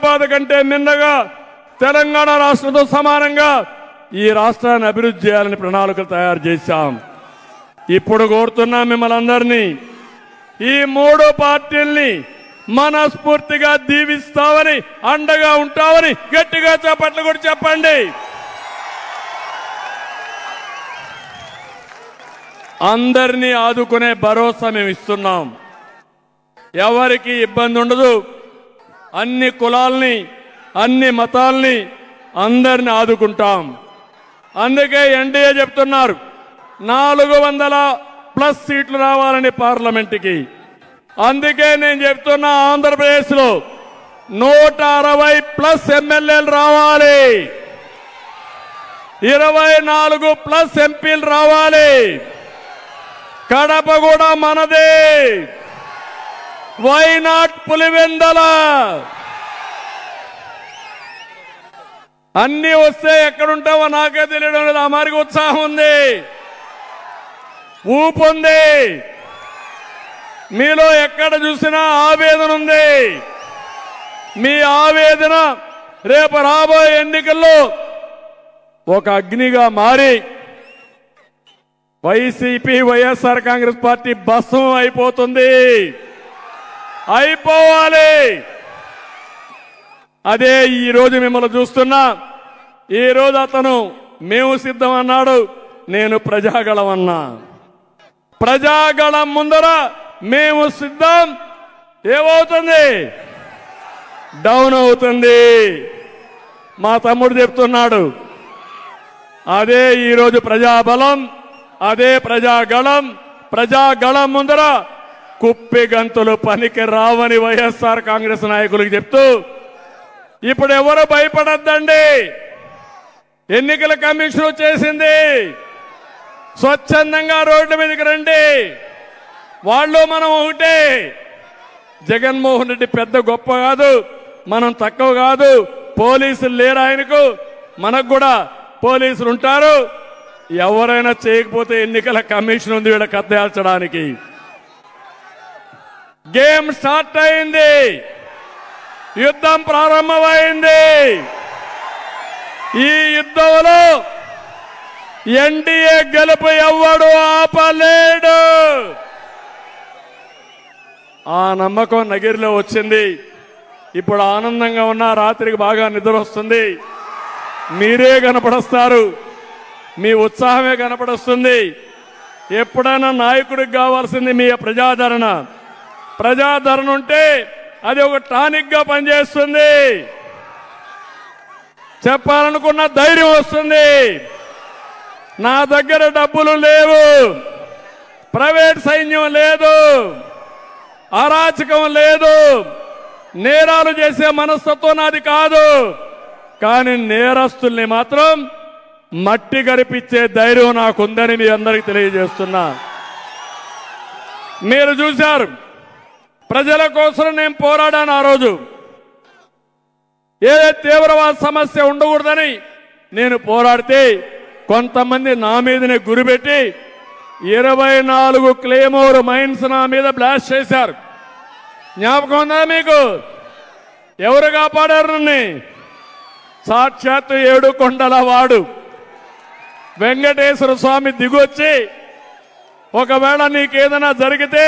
హైదరాబాద్ కంటే మిన్నగా తెలంగాణ రాష్ట్రంతో సమానంగా ఈ రాష్ట్రాన్ని అభివృద్ధి చేయాలని ప్రణాళికలు తయారు చేశాం. ఇప్పుడు కోరుతున్నాం మిమ్మల్ని అందరినీ, ఈ 3 పార్టీల్ని మనస్ఫూర్తిగా దీవిస్తామని, అండగా ఉంటామని గట్టిగా చప్పట్లు కూడా చెప్పండి. అందరినీ ఆదుకునే భరోసా మేము ఇస్తున్నాం. ఎవరికి ఇబ్బంది ఉండదు. అన్ని కులాల్ని, అన్ని మతాల్ని, అందరిని ఆదుకుంటాం. అందుకే ఎన్డీఏ చెప్తున్నారు 400+ సీట్లు రావాలని పార్లమెంటుకి. అందుకే నేను చెప్తున్నా ఆంధ్రప్రదేశ్లో 160+ ఎమ్మెల్యేలు రావాలి, 24+ ఎంపీలు రావాలి. కడప కూడా మనదే. Why not Pulivendula? అన్ని వస్తే ఎక్కడుంటావో నాకే తెలియడం లేదు. ఆ మారికి ఉత్సాహం ఉంది, ఊపు ఉంది. మీలో ఎక్కడ చూసినా ఆవేదన ఉంది. మీ ఆవేదన రేపు రాబోయే ఎన్నికల్లో ఒక అగ్నిగా మారి వైసీపీ వైఎస్ఆర్ కాంగ్రెస్ పార్టీ భస్మం అయిపోతుంది. అయిపోవాలి. అదే ఈ రోజు మిమ్మల్ని చూస్తున్నా. ఈ రోజు అతను మేము సిద్ధం అన్నాడు, నేను ప్రజాగళం అన్నా. ప్రజాగళం ముందర మేము సిద్ధం ఏమవుతుంది? డౌన్ అవుతుంది. మా తమ్ముడు చెప్తున్నాడు. అదే ఈరోజు ప్రజాబలం, అదే ప్రజాగళం. ప్రజాగళం ముందర కుప్పి గంతులు పనికి రావని వైఎస్ఆర్ కాంగ్రెస్ నాయకులకు చెప్తూ, ఇప్పుడు ఎవరు భయపడద్దండి. ఎన్నికల కమిషన్ వచ్చేసింది. స్వచ్ఛందంగా రోడ్ల మీదకి రండి. వాళ్ళు మనం ఒకటే. జగన్మోహన్ రెడ్డి పెద్ద గొప్ప కాదు, మనం తక్కువ కాదు. పోలీసులు లేరు ఆయనకు, మనకు కూడా పోలీసులు ఉంటారు. ఎవరైనా చేయకపోతే ఎన్నికల కమిషన్ ఉంది వీళ్ళ కత్తేల్చడానికి. గేమ్ స్టార్ట్ అయింది, యుద్ధం ప్రారంభమైంది. ఈ యుద్ధంలో ఎన్డీఏ గెలుపు ఎవ్వడు ఆపలేడు. ఆ నమ్మకం నగిరిలో వచ్చింది. ఇప్పుడు ఆనందంగా ఉన్న రాత్రికి బాగా నిద్ర వస్తుంది. మీరే కనపడొస్తారు, మీ ఉత్సాహమే కనపడొస్తుంది. ఎప్పుడైనా నాయకుడికి కావాల్సింది మీ ప్రజాదరణ. ప్రజాదరణ ఉంటే అది ఒక టానిక్ గా పనిచేస్తుంది. చెప్పాలనుకున్న ధైర్యం వస్తుంది. నా దగ్గర డబ్బులు లేవు, ప్రైవేట్ సైన్యం లేదు, అరాచకం లేదు, నేరాలు చేసే మనస్తత్వం నాది కాదు. కానీ నేరస్తుల్ని మాత్రం మట్టి గరిపించే ధైర్యం నాకుందని మీ అందరికీ తెలియజేస్తున్నా. మీరు చూశారు, ప్రజల కోసం నేను పోరాడాను. ఆ రోజు ఏదైతే తీవ్రవాద సమస్య ఉండకూడదని నేను పోరాడితే కొంతమంది నా మీదనే గురిపెట్టి 24 క్లేమోర్ మైన్స్ నా మీద బ్లాస్ట్ చేశారు. జ్ఞాపకం ఉందా మీకు? ఎవరు కాపాడారు నన్ను? సాక్షాత్తు 7 కొండల వాడు వెంకటేశ్వర స్వామి దిగొచ్చి, ఒకవేళ నీకేదైనా జరిగితే